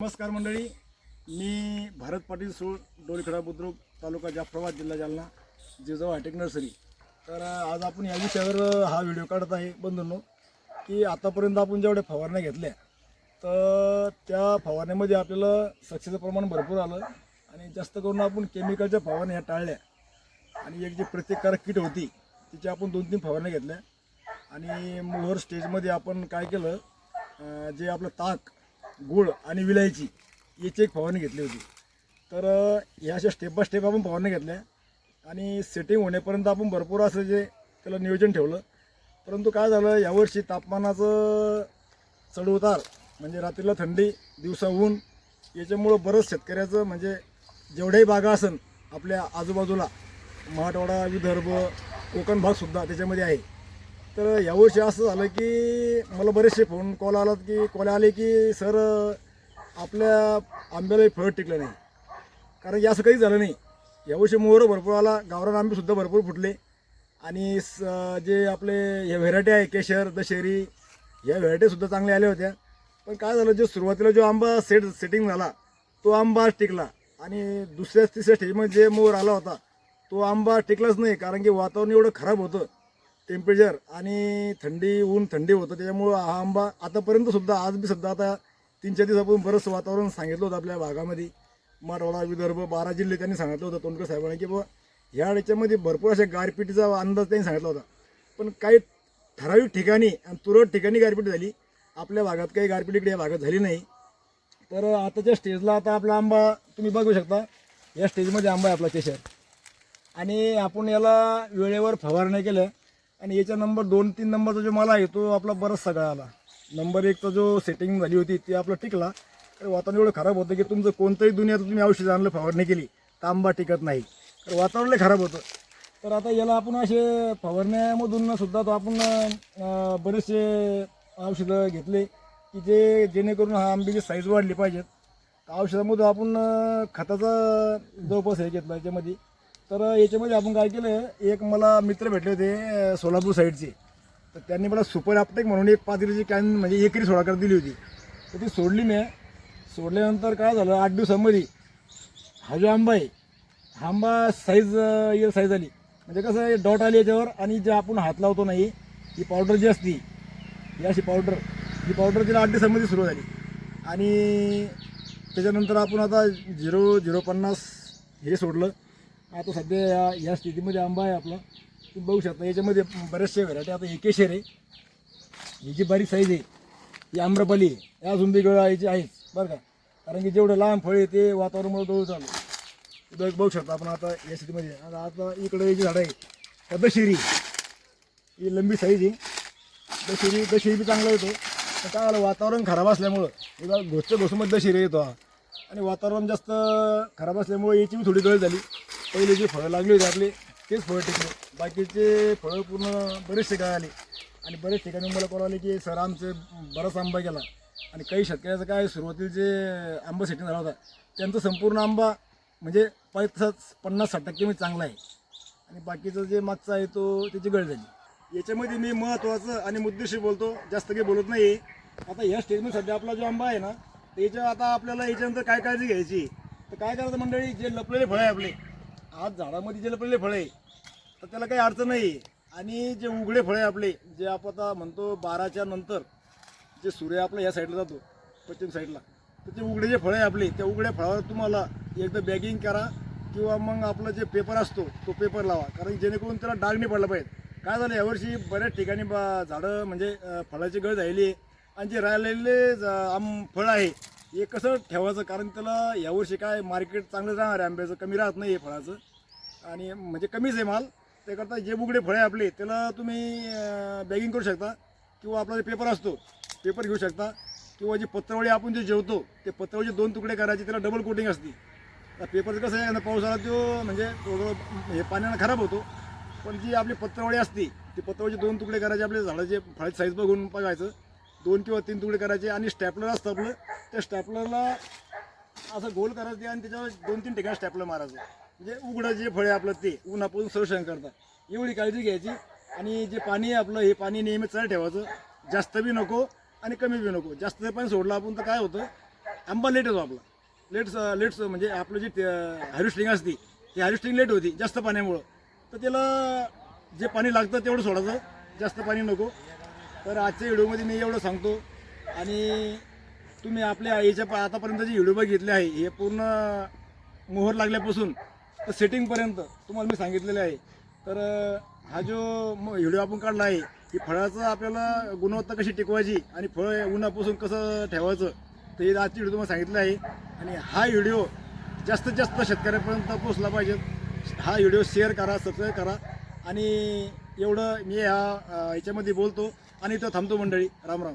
नमस्कार मंडळी, मी भारत पाटील सूळ, डोलीखडा बुद्रुक, तालुका जाफराबाद, जिल्हा जालना, जिजाऊ हायटेक नर्सरी. तर आज आपण या विषयावर हा व्हिडिओ काढत आहे बंधूंनो, की आतापर्यंत आपण जेवढ्या फवारण्या घेतल्या तर त्या फवारण्यामध्ये आपल्याला सक्सेसचं प्रमाण भरपूर आलं आणि जास्त करून आपण केमिकलच्या फवारण्या टाळल्या आणि एक जी प्रतिकारक किट होती तिची आपण 2-3 फवारण्या घेतल्या आणि मोहर स्टेजमध्ये आपण काय केलं, जे आपलं ताक, गुळ आणि विलायची याची एक फवारणी घेतली होती. तर ह्या अशा स्टेप बाय स्टेप आपण फवारणी घेतल्या आणि सेटिंग होण्यापर्यंत आपण भरपूर असं जे त्याला नियोजन ठेवलं. परंतु काय झालं, यावर्षी तापमानाचं चढउतार म्हणजे रात्रीला थंडी दिवसा ऊन याच्यामुळं बरंच शेतकऱ्याचं म्हणजे जेवढ्याही बागा असन आपल्या आजूबाजूला, मराठवाडा, विदर्भ, कोकण भागसुद्धा त्याच्यामध्ये आहे. तर यावर्षी असं झालं की मला बरेचसे फोन कॉल आले की सर आपल्या आंब्यालाही फळ टिकलं नाही. कारण की असं काही झालं नाही. यावर्षी मोहर भरपूर आला, गावरान आंबेसुद्धा भरपूर फुटले आणि जे आपले ह्या व्हेरायटी आहे केशर, दशेरी, ह्या व्हेरायटीसुद्धा चांगल्या आल्या होत्या. पण काय झालं, जो सुरुवातीला जो आंबा सेटिंग झाला तो आंबा टिकला आणि दुसऱ्या-तिसऱ्या स्टेजमध्ये जे मोहर आला होता तो आंबा टिकलाच नाही. कारण की वातावरण एवढं खराब होतं, टेम्परेचर आणि थंडी होतं, त्याच्यामुळं हा आंबा आतापर्यंत सुद्धा आज बी सुद्धा आता 3-4 दिवसापासून बरंच वातावरण सांगितलं होतं आपल्या भागामध्ये, मराठवाडा, विदर्भ, 12 जिल्हे त्यांनी सांगितलं होतं तोंडकर साहेबांनी की बाबा ह्या याच्यामध्ये भरपूर अशा गारपिटीचा अंदाज त्यांनी सांगितला होता. पण काही ठराविक ठिकाणी आणि तुरळक ठिकाणी गारपीट झाली. आपल्या भागात काही गारपीट इकडे या भागात झाली नाही. तर आताच्या स्टेजला आता आपला आंबा तुम्ही बघू शकता, या स्टेजमध्ये आंबा आहे आपला केशर आणि आपण याला वेळेवर फवारण्या केल्या आणि याचा नंबर 2-3 नंबरचा जो मला आहे तो आपला बराच सगळा आला. नंबर 1चा जो सेटिंग झाली होती ती आपला टिकला. तर वातावरण एवढं खराब होतं की तुमचं कोणतंही दुनियात तुम्ही औषध आणलं, फवारणी केली तर आंबा टिकत नाही. तर वातावरण लय खराब होतं. तर आता याला आपण असे फवारण्यामधून सुद्धा तो आपण बरेचसे औषधं घेतले की जेणेकरून हा आंब्याची साईज वाढली पाहिजेत. तर औषधामधून आपण खताचा जवळपास हे घेतला याच्यामध्ये. तर याच्यामध्ये आपण काय केलं, एक मला मित्र भेटले होते सोलापूर साईडचे, तर त्यांनी मला सुपर ॲप्टेक म्हणून एक 5 लिटरची कॅन म्हणजे एकरी सोडाकर दिली होती. तर ती सोडली मी. सोडल्यानंतर काय झालं, 8 दिवसांमध्ये हा जो आंबा आहे हा आंबा साईज आली. म्हणजे कसं आहे, डॉट आली याच्यावर आणि जे आपण हात लावतो नाही ही पावडर जी असती, ही अशी ही पावडर तिला 8 दिवसांमध्ये सुरू झाली. आणि त्याच्यानंतर आपण आता 0.050 हे सोडलं. आता सध्या या स्थितीमध्ये आंबा आहे आपला, तुम्ही बघू शकता. याच्यामध्ये बरेचसे व्हरायटी. आता हे केशर आहे, ही जी बारीक साईज आहे ही आम्रपाली आहे, या झुंबी याची आहेच बरं का. कारण की जेवढं लहान फळ आहे ते वातावरणामुळे डोळू चालू बघू शकता आपण. आता या स्थितीमध्ये आता इकडे जी झाडं आहे दशेरी, ही लंबी साईज आहे. दशेरी बी चांगला येतो. तर काय झालं, वातावरण खराब असल्यामुळं घोसमध्ये दशेरी येतो हा. आणि वातावरण जास्त खराब असल्यामुळे याची बी थोडी गळ झाली. पहिले जे फळं लागली होती आपले तेच फळं टिकले, बाकीचे फळं पूर्ण बरेचसे काय आले. आणि बरेच ठिकाणी मला कळलं आले की सर आमचे बराच आंबा गेला. आणि काही शेतकऱ्याचं काय, सुरुवातीला जे आंबा सेटिंग झाला होता त्यांचा संपूर्ण आंबा म्हणजे 50-60% मध्ये चांगला आहे आणि बाकीचं जे मागचा आहे तो त्याची गळ झाली. याच्यामध्ये मी महत्त्वाचं आणि मुद्देशीर बोलतो, जास्त काही बोलत नाही. आता ह्या स्टेजमध्ये सध्या आपला जो आंबा आहे ना, त्याच्या आता आपल्याला याच्यानंतर काय काळजी घ्यायची, तर काय करायचं मंडळी, जे लपलेले फळं आहे आपले आज झाडामध्ये, जे लपलेले फळं आहे तर त्याला काही अडचण नाही. आणि जे उघडे फळं आहे आपले, जे आपण आता म्हणतो 12च्या नंतर जे सूर्य आपला या साईडला जातो पश्चिम साईडला, तर ते उघडे जे फळं आहे आपले, त्या उघड्या फळावर तुम्हाला एकदा बॅगिंग करा किंवा मग आपलं जे पेपर असतो तो पेपर लावा. कारण जेणेकरून त्याला डाग नाही पडला पाहिजे. काय झालं, यावर्षी बऱ्याच ठिकाणी झाडं म्हणजे फळाची गळ झालेली आहे आणि जे राहिलेले फळं आहे हे कसं ठेवायचं. कारण त्याला यावर्षी काय मार्केट चांगलं राहणार आहे आंब्याचं, कमी राहत नाही आहे फळाचं आणि म्हणजे कमीच आहे माल. त्याकरता जे उघडे फळे आपले त्याला तुम्ही बॅगिंग करू शकता किंवा आपला जे पेपर असतो पेपर घेऊ शकता किंवा जी पत्रावळी आपण जे जेवतो ते पत्रावळीचे 2 तुकडे करायचे, त्याला डबल कोटिंग असते. तर पेपरचं कसं आहे ना, पावसाळा तो म्हणजे थोडं हे पाण्यानं खराब होतो. पण जी आपली पत्रावळी असते ती पत्रावळीचे 2 तुकडे करायचे, आपले झाडाचे फळाची साईज बघून बघायचं, 2 किंवा 3 तुकडे करायचे आणि स्टॅपलर असतं आपलं, त्या स्टॅपलरला असं गोल करायचं आणि त्याच्यावर 2-3 ठिकाणी स्टॅपलर मारायचं. म्हणजे उघडं जे फळे आपलं ते उन्हापासून संरक्षण करतात, एवढी काळजी घ्यायची. आणि जे पाणी आहे आपलं, हे पाणी नेहमी चालू ठेवायचं, जास्त बी नको आणि कमी बी नको. जास्त पाणी सोडलं आपण तर काय होतं, आंबा लेट येतो आपला. लेट्स म्हणजे आपलं जे हार्वेस्टिंग असते ती हार्वेस्टिंग लेट होती जास्त पाण्यामुळं. तर त्याला जे पाणी लागतं तेवढं सोडायचं, जास्त पाणी नको. तर आजच्या व्हिडिओमध्ये मी एवढं सांगतो. आणि तुम्ही आपल्या याच्या आतापर्यंत जे व्हिडिओ बघितले आहे हे पूर्ण मोहर लागल्यापासून तर सेटिंगपर्यंत तुम्हाला मी सांगितलेलं आहे. तर हा जो व्हिडिओ आपण काढला आहे की फळाचं आपल्याला गुणवत्ता कशी टिकवायची आणि फळ उन्हापासून कसं ठेवायचं तर हे आजची व्हिडिओ तुम्हाला सांगितलं आहे. आणि हा व्हिडिओ जास्तीत जास्त शेतकऱ्यापर्यंत पोहोचला पाहिजे. हा व्हिडिओ शेअर करा, सबस्क्राईब करा. आणि एवढं मी ह्याच्यामध्ये बोलतो आणि इथं थांबतो मंडळी. राम राम.